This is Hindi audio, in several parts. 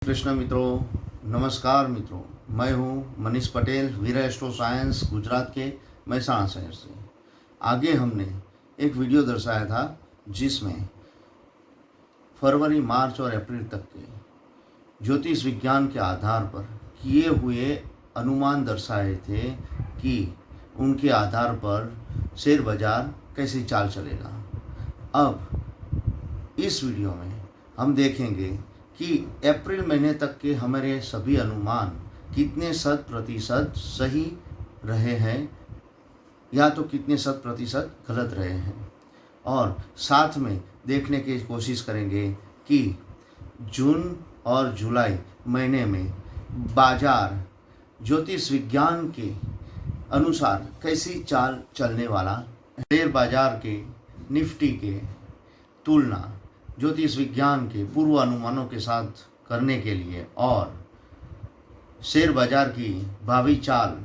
कृष्ण मित्रों, नमस्कार मित्रों। मैं हूं मनीष पटेल, वीरा एस्ट्रो साइंस, गुजरात के महसाणा शहर से। आगे हमने एक वीडियो दर्शाया था जिसमें फरवरी, मार्च और अप्रैल तक के ज्योतिष विज्ञान के आधार पर किए हुए अनुमान दर्शाए थे कि उनके आधार पर शेयर बाजार कैसी चाल चलेगा। अब इस वीडियो में हम देखेंगे कि अप्रैल महीने तक के हमारे सभी अनुमान कितने शत प्रतिशत सही रहे हैं या तो कितने शत प्रतिशत गलत रहे हैं, और साथ में देखने की कोशिश करेंगे कि जून और जुलाई महीने में बाजार ज्योतिष विज्ञान के अनुसार कैसी चाल चलने वाला, शेयर बाजार के निफ्टी के तुलना ज्योतिष विज्ञान के पूर्व अनुमानों के साथ करने के लिए और शेयर बाजार की भावी चाल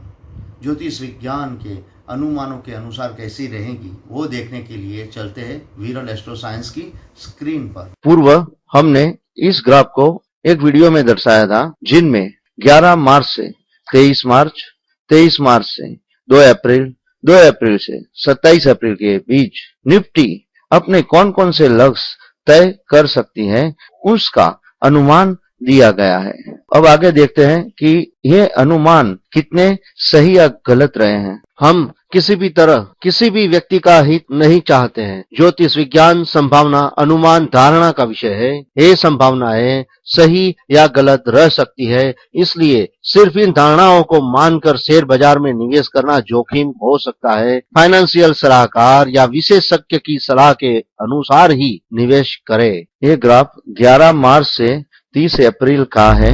ज्योतिष विज्ञान के अनुमानों के अनुसार कैसी रहेगी, वो देखने के लिए चलते हैं विरल एस्ट्रो साइंस की स्क्रीन पर। पूर्व हमने इस ग्राफ को एक वीडियो में दर्शाया था जिनमें 11 मार्च से 23 मार्च, 23 मार्च से 2 अप्रैल, 2 अप्रैल से 27 अप्रैल के बीच निफ्टी अपने कौन कौन से लक्ष्य तय कर सकती है उसका अनुमान दिया गया है। अब आगे देखते हैं कि ये अनुमान कितने सही या गलत रहे हैं। हम किसी भी तरह किसी भी व्यक्ति का हित नहीं चाहते हैं। ज्योतिष विज्ञान संभावना अनुमान धारणा का विषय है। ये संभावनाएं सही या गलत रह सकती है, इसलिए सिर्फ इन धारणाओं को मानकर शेयर बाजार में निवेश करना जोखिम हो सकता है। फाइनेंशियल सलाहकार या विशेषज्ञ की सलाह के अनुसार ही निवेश करें। ये ग्राफ 11 मार्च से 30 अप्रैल का है।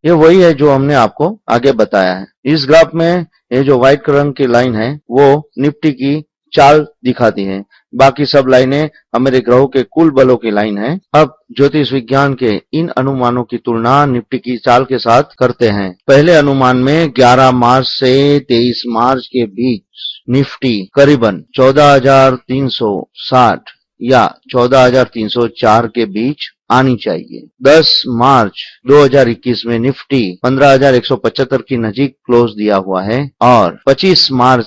ये वही है जो हमने आपको आगे बताया है। इस ग्राफ में ये जो व्हाइट रंग की लाइन है वो निफ्टी की चाल दिखाती है, बाकी सब लाइनें हमारे ग्रहों के कुल बलों की लाइन है। अब ज्योतिष विज्ञान के इन अनुमानों की तुलना निफ्टी की चाल के साथ करते हैं। पहले अनुमान में 11 मार्च से 23 मार्च के बीच निफ्टी करीबन 14,360 या 14,304 के बीच आनी चाहिए। 10 मार्च 2021 में निफ्टी 15,175 की नजीक क्लोज दिया हुआ है और 25 मार्च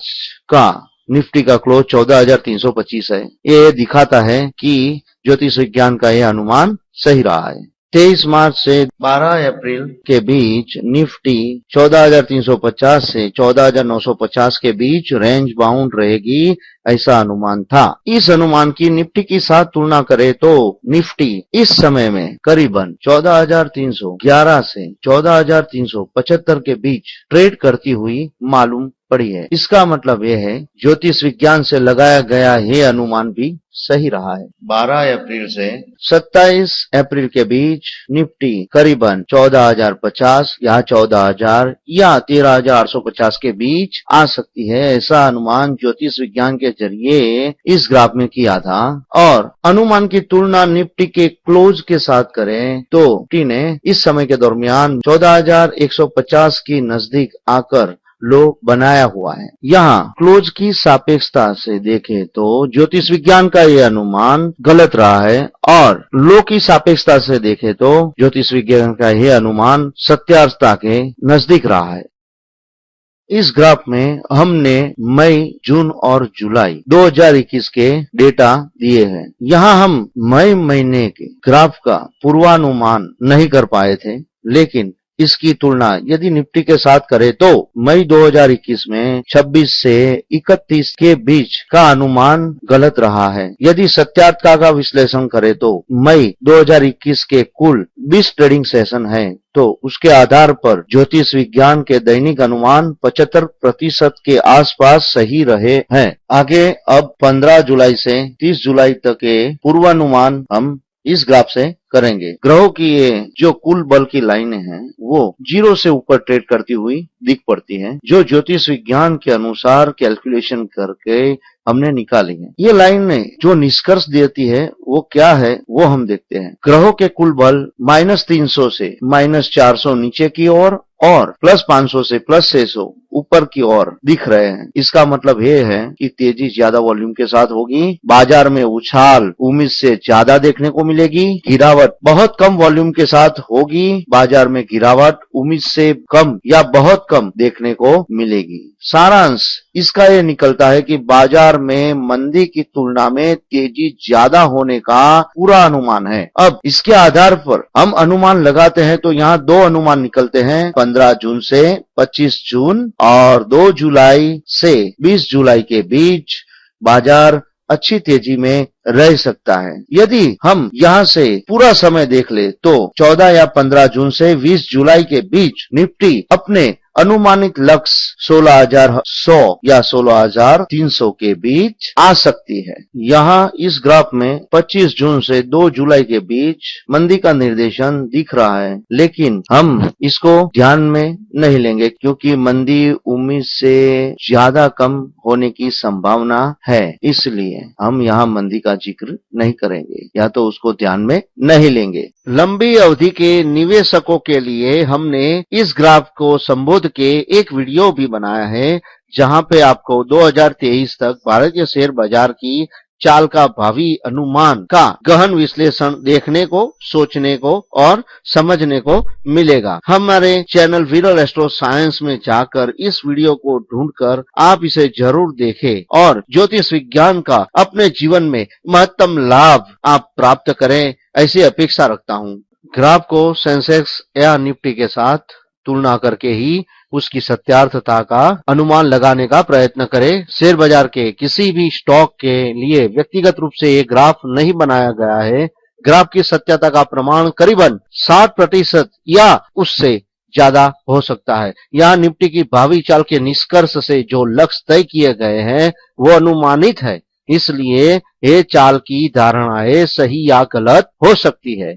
का निफ्टी का क्लोज 14,325 है। ये दिखाता है कि ज्योतिष विज्ञान का यह अनुमान सही रहा है। 23 मार्च से 12 अप्रैल के बीच निफ्टी 14,350 से 14,950 के बीच रेंज बाउंड रहेगी, ऐसा अनुमान था। इस अनुमान की निफ्टी के साथ तुलना करें तो निफ्टी इस समय में करीबन 14,311 से 14,375 के बीच ट्रेड करती हुई मालूम पड़ी है। इसका मतलब यह है ज्योतिष विज्ञान से लगाया गया यह अनुमान भी सही रहा है। 12 अप्रैल से 27 अप्रैल के बीच निफ्टी करीबन 14,050 या 14,000 या 13,850 के बीच आ सकती है, ऐसा अनुमान ज्योतिष विज्ञान के जरिए इस ग्राफ में किया था। और अनुमान की तुलना निफ्टी के क्लोज के साथ करें तो निफ्टी ने इस समय के दरमियान 14,150 की नजदीक आकर लो बनाया हुआ है। यहाँ क्लोज की सापेक्षता से देखें तो ज्योतिष विज्ञान का यह अनुमान गलत रहा है और लो की सापेक्षता से देखें तो ज्योतिष विज्ञान का यह अनुमान सत्यार्थता के नजदीक रहा है। इस ग्राफ में हमने मई, जून और जुलाई 2021 के डेटा दिए हैं। यहाँ हम मई महीने के ग्राफ का पूर्वानुमान नहीं कर पाए थे, लेकिन इसकी तुलना यदि निफ्टी के साथ करें तो मई 2021 में 26 से 31 के बीच का अनुमान गलत रहा है। यदि सत्यार्थता का विश्लेषण करें तो मई 2021 के कुल 20 ट्रेडिंग सेशन है, तो उसके आधार पर ज्योतिष विज्ञान के दैनिक अनुमान 75% के आसपास सही रहे हैं। आगे अब 15 जुलाई से 30 जुलाई तक के पूर्वानुमान हम इस ग्राफ से करेंगे। ग्रहों की ये जो कुल बल की लाइनें हैं वो 0 से ऊपर ट्रेड करती हुई दिख पड़ती हैं, जो ज्योतिष विज्ञान के अनुसार कैलकुलेशन करके हमने निकाली है। ये लाइनें जो निष्कर्ष देती है वो क्या है वो हम देखते हैं। ग्रहों के कुल बल -300 से -400 नीचे की ओर और +500 से +600 ऊपर की ओर दिख रहे हैं। इसका मतलब ये है कि तेजी ज्यादा वॉल्यूम के साथ होगी, बाजार में उछाल उम्मीद से ज्यादा देखने को मिलेगी, गिरावट बहुत कम वॉल्यूम के साथ होगी, बाजार में गिरावट उम्मीद से कम या बहुत कम देखने को मिलेगी। सारांश इसका यह निकलता है कि बाजार में मंदी की तुलना में तेजी ज्यादा होने का पूरा अनुमान है। अब इसके आधार पर हम अनुमान लगाते हैं तो यहाँ दो अनुमान निकलते हैं, 15 जून से 25 जून और 2 जुलाई से 20 जुलाई के बीच बाजार अच्छी तेजी में रह सकता है। यदि हम यहाँ से पूरा समय देख ले तो 14 या 15 जून से 20 जुलाई के बीच निफ्टी अपने अनुमानित लक्ष्य 16,100 या 16,300 के बीच आ सकती है। यहाँ इस ग्राफ में 25 जून से 2 जुलाई के बीच मंदी का निर्देशन दिख रहा है, लेकिन हम इसको ध्यान में नहीं लेंगे क्योंकि मंदी उम्मीद से ज्यादा कम होने की संभावना है, इसलिए हम यहाँ मंदी का जिक्र नहीं करेंगे या तो उसको ध्यान में नहीं लेंगे। लंबी अवधि के निवेशकों के लिए हमने इस ग्राफ को संबोध के एक वीडियो भी बनाया है, जहां पे आपको 2023 तक भारतीय शेयर बाजार की चाल का भावी अनुमान का गहन विश्लेषण देखने को, सोचने को और समझने को मिलेगा। हमारे चैनल विरल एस्ट्रो साइंस में जाकर इस वीडियो को ढूंढकर आप इसे जरूर देखें और ज्योतिष विज्ञान का अपने जीवन में महत्तम लाभ आप प्राप्त करें, ऐसी अपेक्षा रखता हूं। ग्राफ को सेंसेक्स या निफ्टी के साथ तुलना करके ही उसकी सत्यार्थता का अनुमान लगाने का प्रयत्न करें। शेयर बाजार के किसी भी स्टॉक के लिए व्यक्तिगत रूप से ये ग्राफ नहीं बनाया गया है। ग्राफ की सत्यता का प्रमाण करीबन 60% या उससे ज्यादा हो सकता है। यहाँ निफ्टी की भावी चाल के निष्कर्ष से जो लक्ष्य तय किए गए हैं वो अनुमानित है, इसलिए ये चाल की धारणाएं सही या गलत हो सकती है।